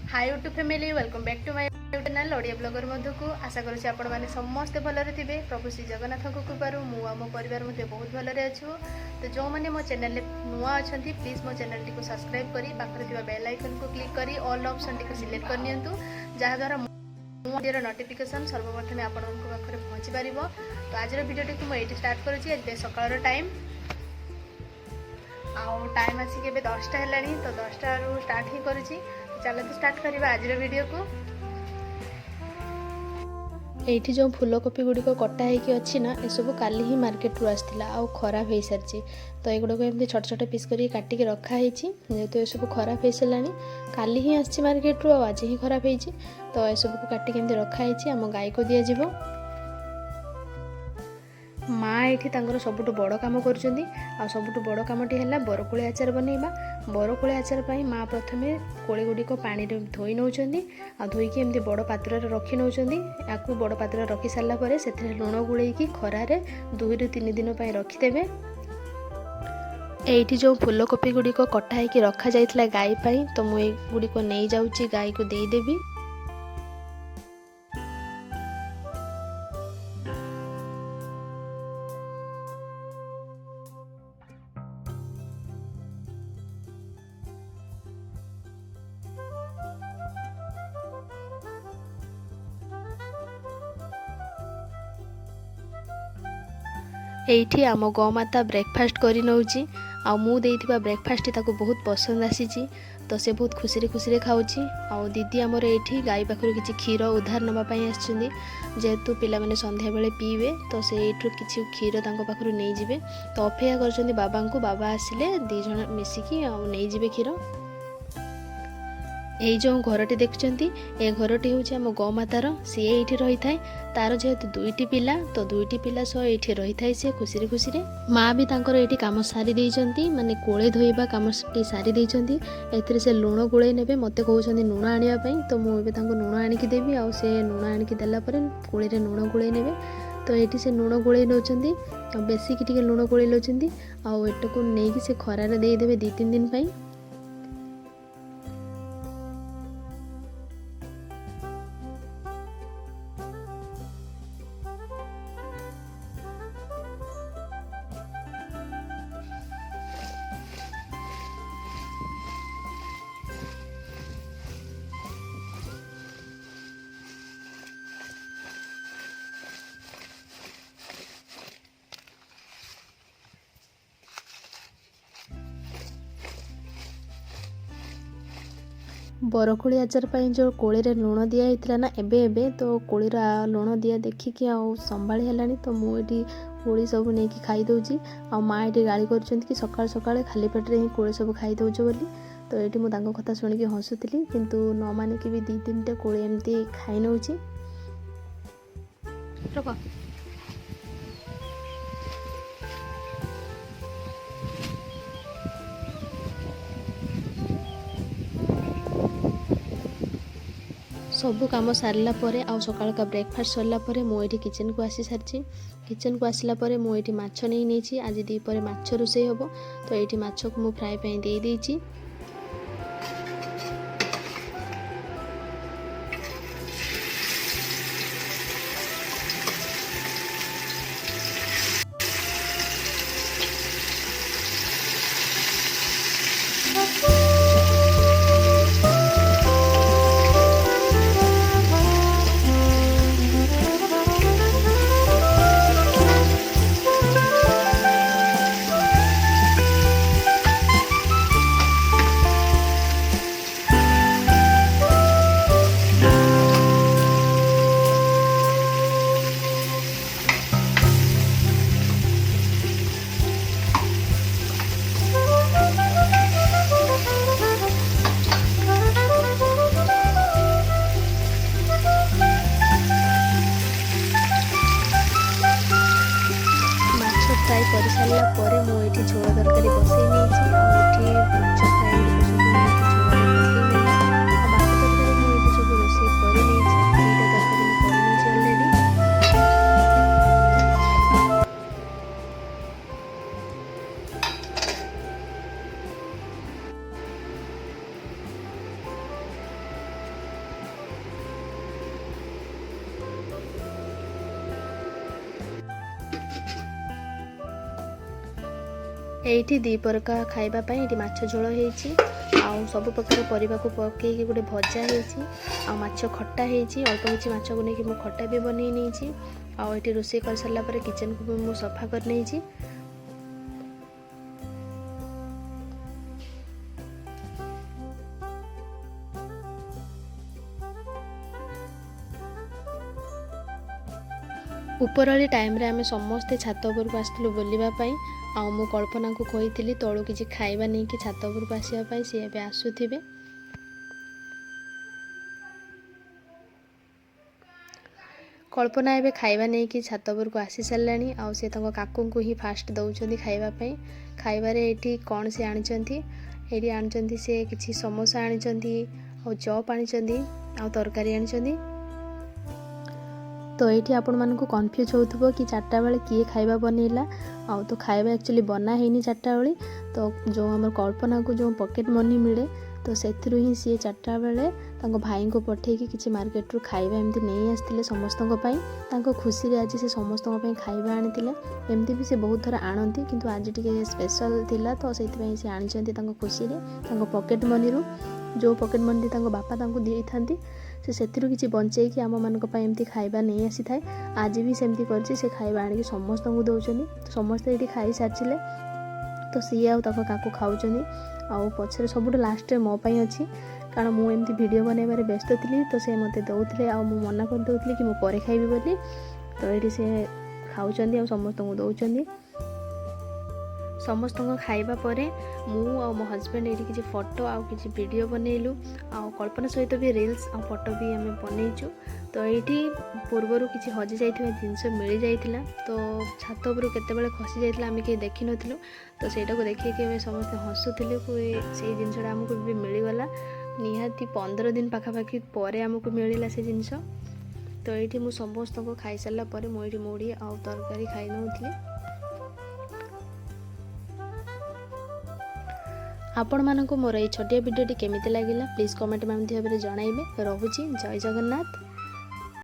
Hi YouTube family welcome back to my channel Odia blogger Madhu को आशा करुँच आपण मैंने समस्ते भलरे थे। प्रभु श्री जगन्नाथ कृपारू मु आम परिवार मध्य बहुत भलरे अच्छु। तो जो मैंने मो चैनल नुआ अच्छा प्लीज मो चैनल टी सब्सक्राइब करी पाखरे बेल आइकन को क्लिक करी ऑल ऑप्शन टी सिलेक्ट कर नियंतु जहाँद्वारा वीडियो नोटिफिकेशन सर्वप्रथम आपण पाखे पहुँची पार। तो आज वीडियो टी मुझे स्टार्ट करुँची सकाल टाइम टाइम आसिक 10टा है तो 10टा स्टार्ट ही करुँची। चलते स्टार्ट करवा आज वीडियो को। एठी जो फूलकोपी गुड़िक कटा होगी अच्छी ना ये सब काली ही मार्केट रू आसाला आउ खराब हो सारी। तो युड़क एमती छोट छोट पीस कर काटिक रखाही जेहेतु ये सब खराब हो सारा काली ही आसी मार्केट रू आज ही खराब हो। तो ये सब को काटिक एमती रखाही आम गाई को दिज्व। माँ ये सबुठ बड़ कम कर सबुठ बड़ कमटी है बरकोली आचार बनइबा। बरकोली आचार पर माँ प्रथम कोली गुड़िक पानी धोई नौ धोईकी एमती बड़ पात्र रखी नौ या बड़ पात्र रखी सारापर से लुण गुड़े खरारे 2 ରୁ 3 दिन रखिदे। एठी जो फूलकोपी गुड़िक कटा होगी रखा जाइथिला गाई पाई तो मुझे गुड़िक नहीं जाऊँगी गाई को देदेवी। एठी आम गौमाता ब्रेकफास्ट कर नौची आ मु देइथिबा ब्रेकफास्ट ताको बहुत पसंद आसीची। तो से बहुत खुशी खुशी खाऊची। आ दीदी आमर एठी गाई पाखरु किछि क्षीर उधार नबा पई आछिंदी जेहेतु पिला माने संध्या बेले पीवे तो से एठु किछि क्षीर तांको पाखरु नै जिवे। तो अपेक्षा करछन्दी बाबा को बाबा आसिले 2 जण मिसिकी आ नै जिवे क्षीर। यही जो घरटी देखुंत ए घरटी हूँ आम गौमातार सी ये रही था तार जेहेतु 2टी पिला तो 2टी पिला सह ये रही था सी खुशी खुशी माँ भी तांकर ये कम सारी देइचंती माने कोले धोइबा कम सारी देइचंती। एथिरे से लुण गुड़े नेबे मते कहउछंती लुण आनिया पई तो मु एबे तांको लुण आनिकी देबी आ से लुण आनिकी देला परे कोले रे लुण गुड़े नेबे। तो ये से लुण गुड़े नौचंती बेसी की लुण गुड़े नौचंती आ एटको नेकी से खरारे दे देबे 2-3 दिन पई। बरकोली आचार पर जो कोली रे लुण दिया होता ना एबे एबे तो कोली लुण दिया देखिकी संभाली है तो मुझे कोली सब नहीं खाई दौची। आ माँ ये गाड़ी कर सकाल सकाल खाली पेटे ही कोली सब खाई दौच बोली। तो ये मुझे कथा शुणिकी हसुली किंतु न मानिकी भी 2-3टा कोली एमती खाई नौची। सबू कम सारा सकाल का ब्रेकफास्ट सरला मुझे किचन को आसी सारी। किचन को आसला मुझे माछ नहीं आज दीपर माछ रोषे हम तो ये माछ को मुझे फ्राए पे दे देइछि। ଏଇଠି ଦି ପ୍ରକାର ଖାଇବା ପାଇଁ ଏଠି ମାଛ ଝୋଳ ହେଇଛି, ଆଉ ସବୁ ପ୍ରକାର ପରିବାକୁ ପକେଇକି ଗୋଟେ ଭଜା ହେଇଛି, ଆଉ ମାଛ ଖଟା ହେଇଛି। ଅଳ୍ପ କିଛି ମାଛକୁ ନେଇକି ମୁଁ ଖଟା ବି ବନେଇ ନେଇଛି। ଆଉ ଏଠି ରୋଷେଇ କରିସାରିଲା ପରେ କିଚେନକୁ ବି ମୁଁ ସଫା କରି ନେଇଛି। ଉପରଓଳି ଟାଇମ୍ରେ ଆମେ ସମସ୍ତେ ଛାତ ଉପରକୁ ଆସିଥିଲୁ ବୁଲିବା ପାଇଁ। ଆଉ ମୁଁ କଳ୍ପନାଙ୍କୁ କହିଥିଲି ତଳୁ କିଛି ଖାଇବା ନେଇକି ଛାତ ଉପରକୁ ଆସିବା ପାଇଁ, ସିଏ ଏବେ ଆସୁଥିବେ। କଳ୍ପନା ଏବେ ଖାଇବା ନେଇକି ଛାତ ଉପରକୁ ଆସି ସାରିଲାଣି। ଆଉ ସେ ତାଙ୍କ କାକୁଙ୍କୁ ହିଁ ଫାଷ୍ଟ ଦେଉଛନ୍ତି ଖାଇବା ପାଇଁ। ଖାଇବାରେ ଏଇଠି କ'ଣ ସେ ଆଣିଛନ୍ତି, ଏଇଠି ଆଣିଛନ୍ତି ସେ କିଛି ସମୋସା ଆଣିଛନ୍ତି, ଆଉ ଚପ୍ ଆଣିଛନ୍ତି, ଆଉ ତରକାରୀ ଆଣିଛନ୍ତି। ତ ଏଇଠି ଆପଣମାନଙ୍କୁ କନଫ୍ୟୁଜ୍ ହେଉଥିବ କି ଚାରିଟା ବେଳେ କିଏ ଖାଇବା ବନେଇଲା। ଆଉ ତ ଖାଇବା ଆକ୍ଚୁଆଲି ବନା ହେଇନି ଚାରିଟା ବେଳେ। ତ ଯେଉଁ ଆମର କଳ୍ପନାକୁ ଯେଉଁ ପକେଟ୍ ମନି ମିଳେ, ତ ସେଥିରୁ ହିଁ ସିଏ ଚାରିଟା ବେଳେ ତାଙ୍କ ଭାଇଙ୍କୁ ପଠେଇକି କିଛି ମାର୍କେଟରୁ ଖାଇବା ଏମିତି ନେଇ ଆସିଥିଲେ ସମସ୍ତଙ୍କ ପାଇଁ। ତାଙ୍କ ଖୁସିରେ ଆଜି ସେ ସମସ୍ତଙ୍କ ପାଇଁ ଖାଇବା ଆଣିଥିଲେ। ଏମିତି ବି ସେ ବହୁତ ଥର ଆଣନ୍ତି, କିନ୍ତୁ ଆଜି ଟିକେ ସ୍ପେଶାଲ୍ ଥିଲା ତ ସେଇଥିପାଇଁ ସେ ଆଣିଛନ୍ତି ତାଙ୍କ ଖୁସିରେ ତାଙ୍କ ପକେଟ୍ ମନିରୁ। ଯେଉଁ ପକେଟ୍ ମନି ତାଙ୍କ ବାପା ତାଙ୍କୁ ଦେଇଥାନ୍ତି, ସେ ସେଥିରୁ କିଛି ବଞ୍ଚେଇକି ଆମମାନଙ୍କ ପାଇଁ ଏମିତି ଖାଇବା ନେଇ ଆସିଥାଏ। ଆଜି ବି ସେମିତି କରିଛି, ସେ ଖାଇବା ଆଣିକି ସମସ୍ତଙ୍କୁ ଦେଉଛନ୍ତି। ସମସ୍ତେ ଏଇଠି ଖାଇସାରିଥିଲେ, ତ ସିଏ ଆଉ ତାଙ୍କ କାକୁ ଖାଉଛନ୍ତି। ଆଉ ପଛରେ ସବୁଠୁ ଲାଷ୍ଟରେ ମୋ ପାଇଁ ଅଛି, କାରଣ ମୁଁ ଏମିତି ଭିଡ଼ିଓ ବନେଇବାରେ ବ୍ୟସ୍ତ ଥିଲି। ତ ସେ ମୋତେ ଦେଉଥିଲେ, ଆଉ ମୁଁ ମନା କରିଦେଉଥିଲି କି ମୁଁ ପରେ ଖାଇବି ବୋଲି। ତ ଏଇଠି ସେ ଖାଉଛନ୍ତି ଆଉ ସମସ୍ତଙ୍କୁ ଦେଉଛନ୍ତି। ସମସ୍ତଙ୍କ ଖାଇବା ପରେ ମୁଁ ଆଉ ମୋ ହଜବେଣ୍ଡ ଏଇଠି କିଛି ଫଟୋ ଆଉ କିଛି ଭିଡ଼ିଓ ବନେଇଲୁ। ଆଉ କଳ୍ପନା ସହିତ ବି ରିଲ୍ସ ଆଉ ଫଟୋ ବି ଆମେ ବନେଇଛୁ। ତ ଏଇଠି ପୂର୍ବରୁ କିଛି ହଜି ଯାଇଥିବା ଜିନିଷ ମିଳିଯାଇଥିଲା। ତ ଛାତ ଉପରୁ କେତେବେଳେ ଖସି ଯାଇଥିଲା ଆମେ କେହି ଦେଖିନଥିଲୁ। ତ ସେଇଟାକୁ ଦେଖିକି ଆମେ ସମସ୍ତେ ହସୁଥିଲୁ। ସେଇ ଜିନିଷଟା ଆମକୁ ବି ମିଳିଗଲା, ନିହାତି 15 ଦିନ ପାଖାପାଖି ପରେ ଆମକୁ ମିଳିଲା ସେ ଜିନିଷ। ତ ଏଇଠି ମୁଁ ସମସ୍ତଙ୍କୁ ଖାଇସାରିଲା ପରେ ମୁଁ ଏଇଠି ମୁଢ଼ି ଆଉ ତରକାରୀ ଖାଇ ନେଉଥିଲି। ଆପଣମାନଙ୍କୁ ମୋର ଏଇ ଛୋଟିଆ ଭିଡ଼ିଓଟି କେମିତି ଲାଗିଲା ପ୍ଲିଜ୍ କମେଣ୍ଟ ମାଧ୍ୟମରେ ଜଣାଇବେ। ରହୁଛି, ଜୟ ଜଗନ୍ନାଥ।